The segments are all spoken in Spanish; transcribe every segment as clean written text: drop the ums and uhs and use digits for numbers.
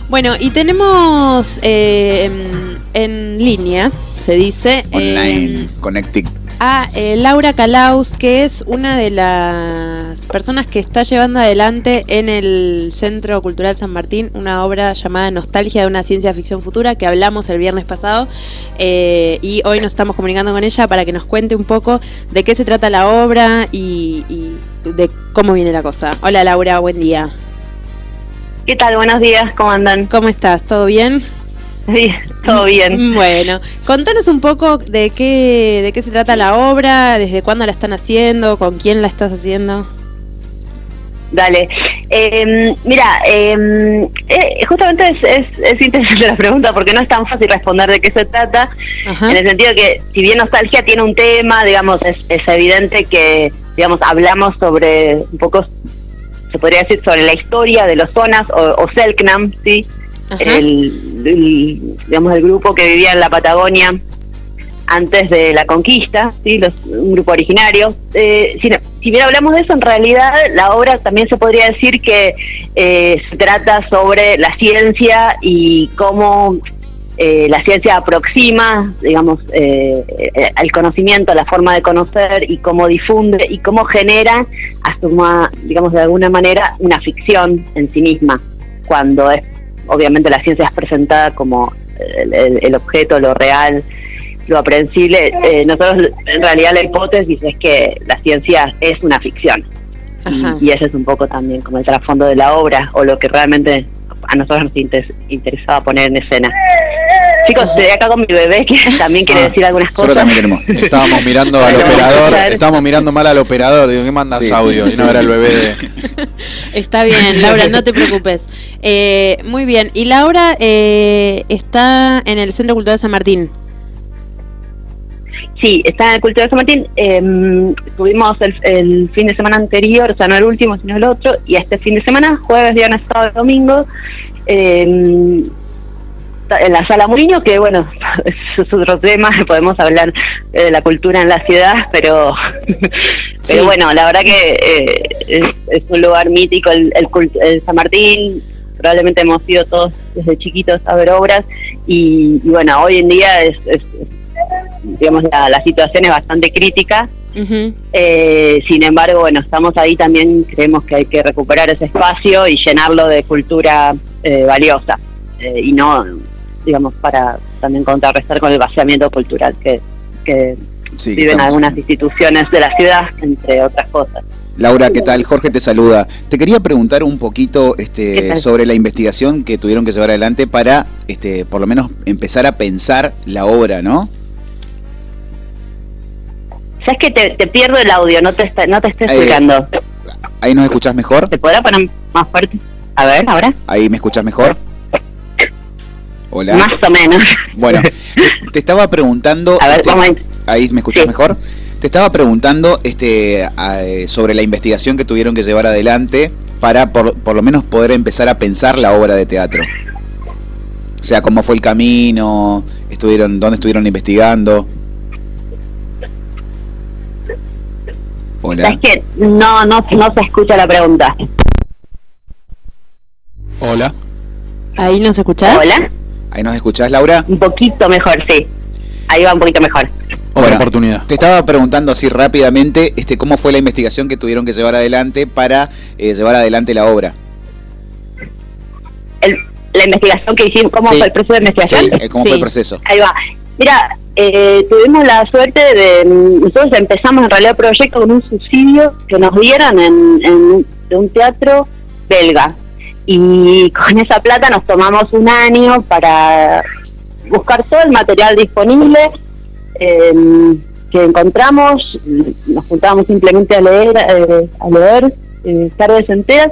Bueno, y tenemos en línea, se dice... Online, connecting. A Laura Calaus, que es una de las personas que está llevando adelante en el Centro Cultural San Martín una obra llamada Nostalgia de una ciencia ficción futura, que hablamos el viernes pasado, y hoy nos estamos comunicando con ella para que nos cuente un poco de qué se trata la obra y de cómo viene la cosa. Hola Laura, buen día. ¿Qué tal? Buenos días, ¿cómo andan? ¿Cómo estás? ¿Todo bien? Sí, todo bien. Bueno, contanos un poco de qué se trata la obra, desde cuándo la están haciendo, con quién la estás haciendo. Dale. Mira, justamente es interesante la pregunta porque no es tan fácil responder de qué se trata. Ajá. En el sentido que, si bien Nostalgia tiene un tema, digamos, es evidente que, digamos, hablamos sobre un poco, se podría decir, sobre la historia de los zonas o Selknam, ¿sí? Digamos, el grupo que vivía en la Patagonia antes de la conquista, ¿sí? Un grupo originario. Si bien hablamos de eso, en realidad la obra también se podría decir que se trata sobre la ciencia y cómo la ciencia aproxima, digamos, al conocimiento, la forma de conocer, y cómo difunde y cómo genera, digamos, de alguna manera, una ficción en sí misma, cuando obviamente la ciencia es presentada como el objeto, lo real, lo aprehensible. Nosotros, en realidad, la hipótesis es que la ciencia es una ficción. Y ese es un poco también como el trasfondo de la obra, o lo que realmente a nosotros nos interesaba poner en escena. Chicos, estoy acá con mi bebé que también quiere decir algunas cosas. Nosotros también tenemos. Estábamos mirando al operador, estábamos mirando mal al operador. Digo, ¿qué mandas audio? Y no era el bebé Está bien, Laura, no te preocupes. Muy bien. Y Laura está en el Centro Cultural San Martín. Sí, está en el Cultural San Martín. Tuvimos el fin de semana anterior, o sea, no el último, sino el otro, y este fin de semana, jueves, viernes, sábado y domingo, en la Sala Mourinho, que bueno, es otro tema, podemos hablar de la cultura en la ciudad, pero pero bueno, la verdad que es un lugar mítico el San Martín. Probablemente hemos ido todos desde chiquitos a ver obras, y bueno, hoy en día digamos, la situación es bastante crítica. Sin embargo, bueno, estamos ahí también, creemos que hay que recuperar ese espacio y llenarlo de cultura valiosa, y no, digamos, para también contrarrestar con el vaciamiento cultural que viven algunas instituciones de la ciudad, entre otras cosas. Laura, ¿qué tal? Jorge te saluda. Te quería preguntar un poquito sobre la investigación que tuvieron que llevar adelante para, por lo menos, empezar a pensar la obra, ¿no? ¿Sabes que te pierdo el audio? No te estoy escuchando. ¿Ahí nos escuchás mejor? ¿Te podrá poner más fuerte? A ver, ¿ahora? ¿Ahí me escuchás mejor? Hola. Más o menos. Bueno, te estaba preguntando... A ver, ¿ahí me escuchás mejor? Te estaba preguntando sobre la investigación que tuvieron que llevar adelante para por lo menos poder empezar a pensar la obra de teatro. O sea, cómo fue el camino, dónde estuvieron investigando. Hola. Es que no se escucha la pregunta. Hola. ¿Ahí nos escuchás? Hola. ¿Ahí nos escuchás, Laura? Un poquito mejor, sí. Ahí va un poquito mejor. Otra oportunidad. Te estaba preguntando así rápidamente, cómo fue la investigación que tuvieron que llevar adelante para llevar adelante la obra. La investigación que hicimos, ¿cómo fue el proceso de investigación? Sí, ¿cómo fue el proceso? Ahí va. Mira, tuvimos la suerte nosotros empezamos en realidad el proyecto con un subsidio que nos dieron de un teatro belga, y con esa plata nos tomamos un año para buscar todo el material disponible que encontramos. Nos juntábamos simplemente a leer tardes enteras.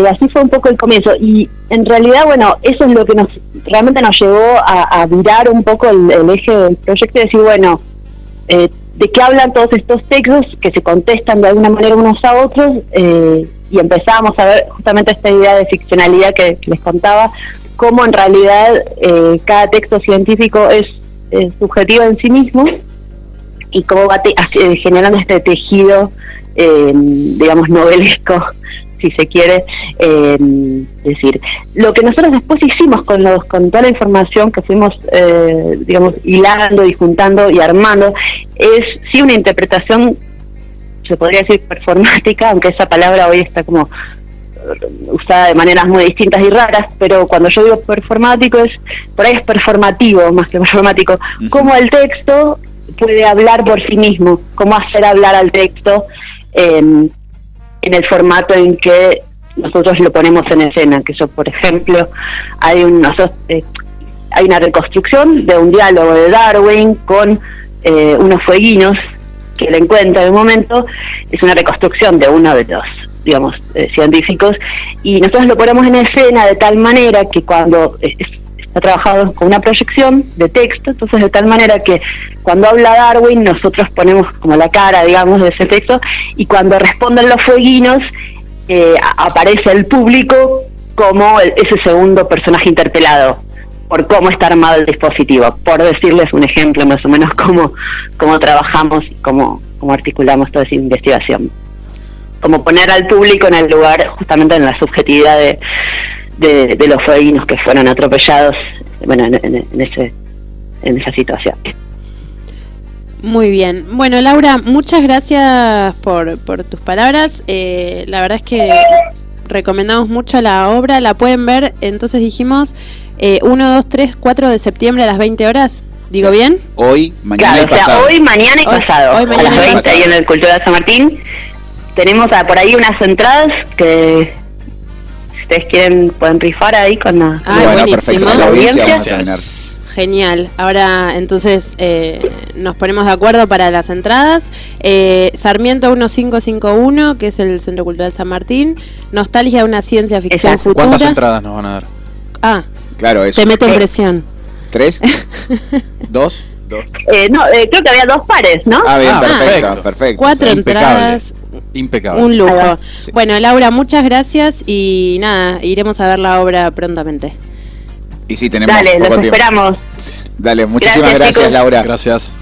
Así fue un poco el comienzo, y en realidad, bueno, eso es lo que realmente nos llevó a virar un poco el eje del proyecto, y decir, bueno, de qué hablan todos estos textos que se contestan de alguna manera unos a otros, y empezamos a ver justamente esta idea de ficcionalidad que les contaba, cómo en realidad cada texto científico es subjetivo en sí mismo, y cómo va generando este tejido, digamos, novelesco, si se quiere decir. Lo que nosotros después hicimos con toda la información que fuimos, digamos, hilando y juntando y armando, es sí una interpretación, se podría decir performática, aunque esa palabra hoy está como usada de maneras muy distintas y raras, pero cuando yo digo performático, por ahí es performativo más que performático, cómo el texto puede hablar por sí mismo, cómo hacer hablar al texto en el formato en que nosotros lo ponemos en escena, que yo, por ejemplo, hay una reconstrucción de un diálogo de Darwin con unos fueguinos que le encuentra en un momento, es una reconstrucción de uno de los, digamos, científicos, y nosotros lo ponemos en escena de tal manera que cuando está trabajado con una proyección de texto, entonces de tal manera que cuando habla Darwin nosotros ponemos como la cara, digamos, de ese texto, y cuando responden los fueguinos aparece el público como ese segundo personaje interpelado por cómo está armado el dispositivo, por decirles un ejemplo más o menos cómo trabajamos y cómo articulamos toda esa investigación. Como poner al público en el lugar, justamente en la subjetividad de los fueguinos que fueron atropellados, bueno, en esa situación. Muy bien. Bueno, Laura, muchas gracias por tus palabras. La verdad es que recomendamos mucho la obra. La pueden ver, entonces dijimos, 1, 2, 3, 4 de septiembre a las 20 horas. ¿Digo bien? Hoy, mañana y pasado. Hoy, mañana y pasado. Hoy, mañana a las 20 ahí en el Cultural San Martín. Tenemos por ahí unas entradas que, si ustedes quieren, pueden rifar ahí con la bueno, perfecto. Con la audiencia. Vamos a terminar. Genial. Ahora, entonces, nos ponemos de acuerdo para las entradas. Sarmiento 1551, que es el Centro Cultural San Martín. Nostalgia de una ciencia ficción futura. ¿Cuántas entradas nos van a dar? Claro, eso. Te meto en presión. 3, 2. No, creo que había 2 pares, ¿no? Bien, perfecto. 4 entradas. Impecable. Un lujo. Sí. Bueno, Laura, muchas gracias y nada, iremos a ver la obra prontamente. Y sí, tenemos Dale, poco los tiempo. esperamos. Dale, muchísimas gracias, chicos. Laura. Gracias.